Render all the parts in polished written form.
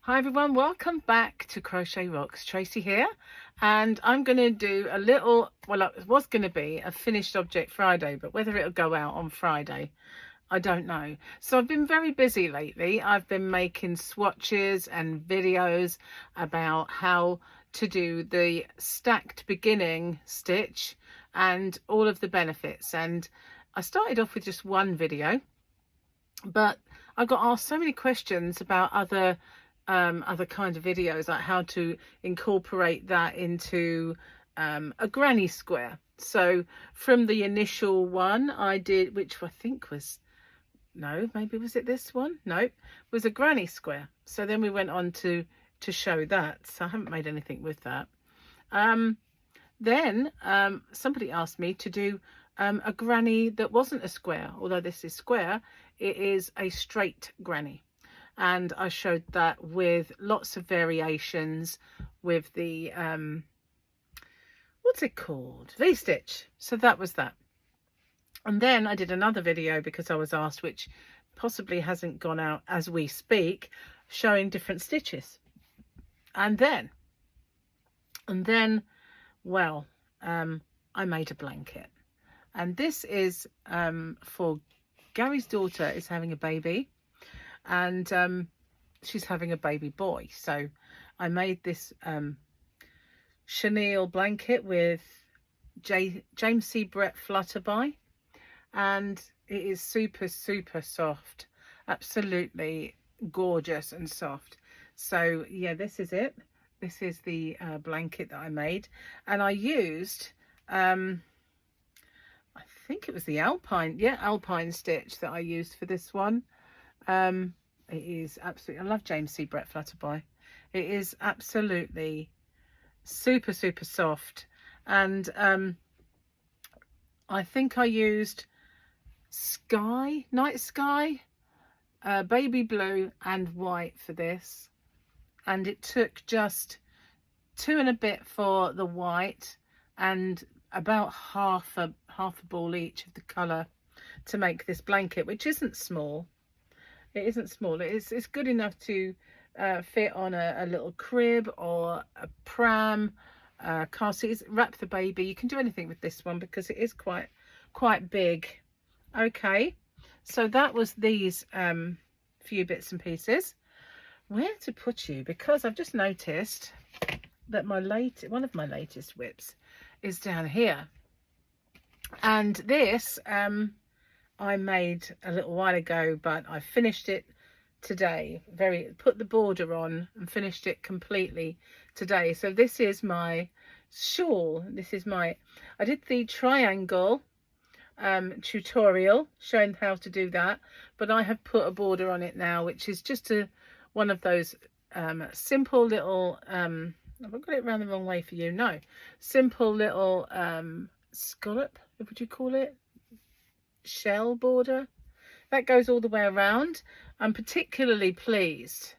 Hi everyone, welcome back to Crochet Rocks. Tracy here, and I'm going to do a little, well, it was going to be a finished object Friday, but whether it'll go out on Friday, I don't know. So I've been very busy lately. I've been making swatches and videos about how to do the stacked beginning stitch and all of the benefits. And I started off with just one video, but I got asked so many questions about other kinds of videos, like how to incorporate that into a granny square. So from the initial one I did, which I think was, no, maybe was it this one? No, it was a granny square. So then we went on to show that. So I haven't made anything with that. Then somebody asked me to do a granny that wasn't a square. Although this is square, it is a straight granny. And I showed that with lots of variations with the, what's it called? V-stitch. So that was that. And then I did another video because I was asked, which possibly hasn't gone out as we speak, showing different stitches. And then, well, I made a blanket. And this is for Gary's daughter is having a baby. And she's having a baby boy. So I made this chenille blanket with James C. Brett Flutterby, and it is super soft, absolutely gorgeous and soft. So yeah, this is it. This is the blanket that I made, and I used I think it was the Alpine stitch that I used for this one. It is absolutely, I love James C. Brett Flutterby. It is absolutely super soft, and I think I used night sky, baby blue and white for this, and it took just 2 and a bit for the white and about half a ball each of the colour to make this blanket, which isn't small. It isn't small. It's good enough to fit on a little crib or a pram, car seats, wrap the baby. You can do anything with this one because it is quite big. Okay, so that was these few bits and pieces. Where to put you? Because I've just noticed that one of my latest WIPs is down here, and this I made a little while ago, but I finished it today. Put the border on and finished it completely today. So this is my shawl. I did the triangle tutorial showing how to do that, but I have put a border on it now, which is just one of those simple little have I got it around the wrong way for you? No, simple little scallop, what would you call it? Shell border that goes all the way around. I'm particularly pleased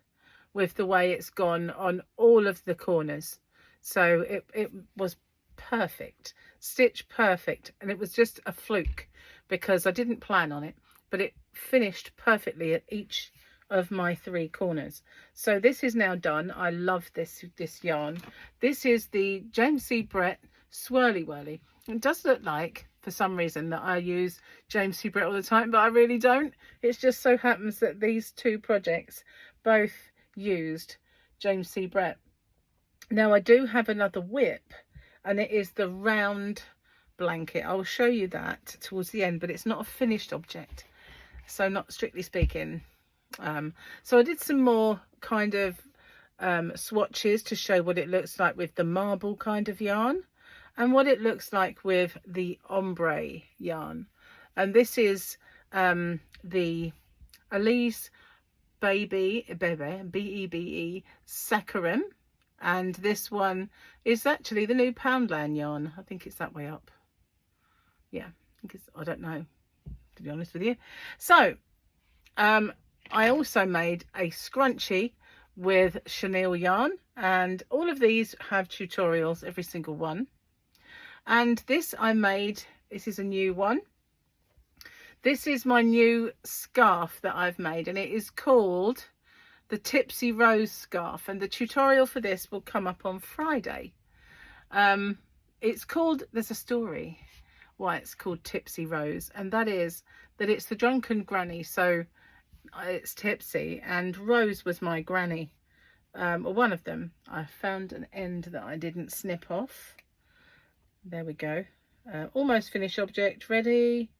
with the way it's gone on all of the corners. So it was perfect, stitch perfect, and it was just a fluke because I didn't plan on it, but it finished perfectly at each of my 3 corners. So this is now done. I love this yarn. This is the James C. Brett Swirly Whirly. It does look like, for some reason, that I use James C. Brett all the time, but I really don't. It just so happens that these 2 projects both used James C. Brett. Now I do have another WIP, and it is the round blanket. I'll show you that towards the end, but it's not a finished object, so not strictly speaking. So I did some more kind of swatches to show what it looks like with the marble kind of yarn, and what it looks like with the ombre yarn. And this is the Elise Bebe B-E-B-E Saccharum, and this one is actually the new Poundland yarn. I think it's that way up. Yeah, I don't know, to be honest with you. So I also made a scrunchie with chenille yarn, and all of these have tutorials, every single one. And this I made, this is a new one. This is my new scarf that I've made, and it is called the Tipsy Rose scarf, and the tutorial for this will come up on Friday. It's called, there's a story why it's called Tipsy Rose, and that is that it's the drunken granny, so it's tipsy, and Rose was my granny, or one of them. I found an end that I didn't snip off. There we go. Almost finished object, ready,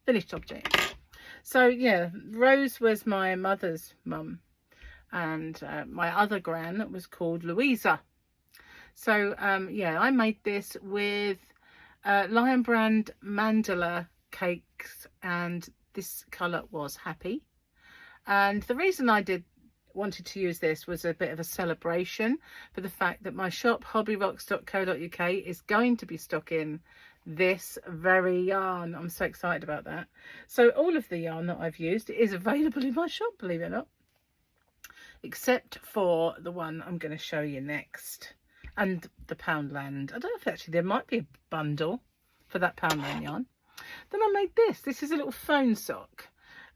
finished object. So yeah, Rose was my mother's mum, and my other gran was called Louisa. So yeah, I made this with Lion Brand mandala cakes, and this colour was Happy. And the reason I wanted to use this was a bit of a celebration for the fact that my shop hobbyrocks.co.uk is going to be stocking this very yarn. I'm so excited about that. So all of the yarn that I've used is available in my shop, believe it or not, except for the one I'm going to show you next, and the Poundland. I don't know if actually there might be a bundle for that Poundland yarn. Then I made this. This is a little phone sock,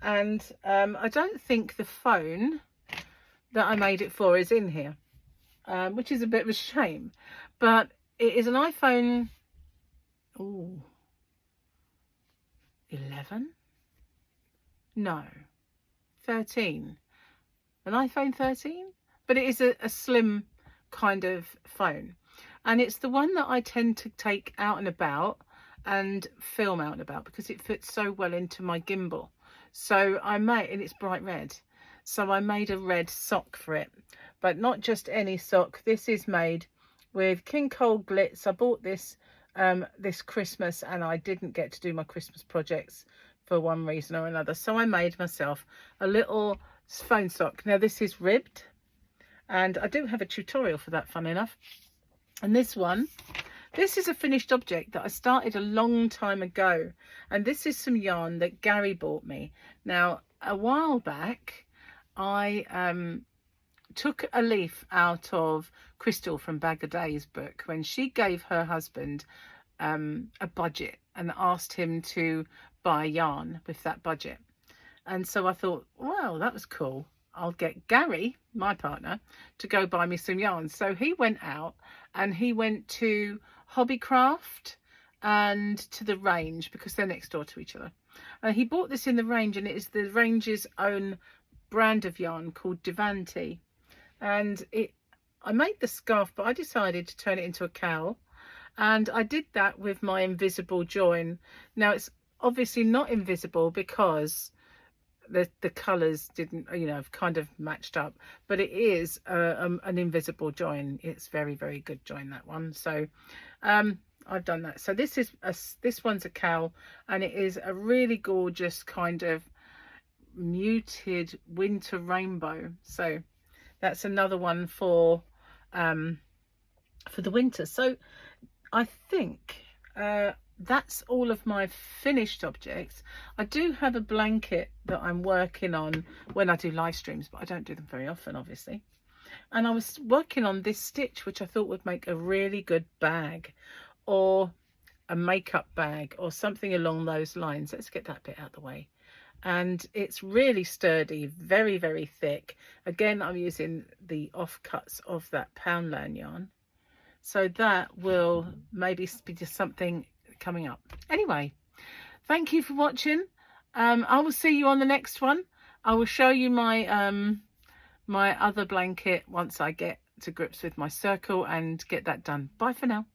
and I don't think the phone that I made it for is in here, which is a bit of a shame, but it is an iPhone 11? No, 13. An iPhone 13? But it is a slim kind of phone, and it's the one that I tend to take out and about and film out and about because it fits so well into my gimbal. So I made, and it's bright red, so I made a red sock for it, but not just any sock. This is made with King Cole Glitz. I bought this this Christmas, and I didn't get to do my Christmas projects for one reason or another, so I made myself a little phone sock. Now this is ribbed, and I do have a tutorial for that, fun enough. And this is a finished object that I started a long time ago, and this is some yarn that Gary bought me. Now a while back I took a leaf out of Crystal from Bag of Days book when she gave her husband a budget and asked him to buy yarn with that budget. And so I thought, wow, that was cool. I'll get Gary, my partner, to go buy me some yarn. So he went out and he went to Hobbycraft and to the Range, because they're next door to each other. And he bought this in the Range, and it is the Range's own brand of yarn called Divanti. And I made the scarf, but I decided to turn it into a cowl, and I did that with my invisible join. Now it's obviously not invisible because the colors didn't, you know, kind of matched up, but it is an invisible join. It's very, very good join, that one. So I've done that. So this one's a cowl, and it is a really gorgeous kind of muted winter rainbow. So that's another one for the winter. So I think that's all of my finished objects. I do have a blanket that I'm working on when I do live streams, but I don't do them very often, obviously. And I was working on this stitch, which I thought would make a really good bag, or a makeup bag, or something along those lines. Let's get that bit out of the way. And it's really sturdy, very, very thick. Again, I'm using the offcuts of that Poundland yarn, so that will maybe be just something coming up. Anyway, thank you for watching. I will see you on the next one. I will show you my my other blanket once I get to grips with my circle and get that done. Bye for now.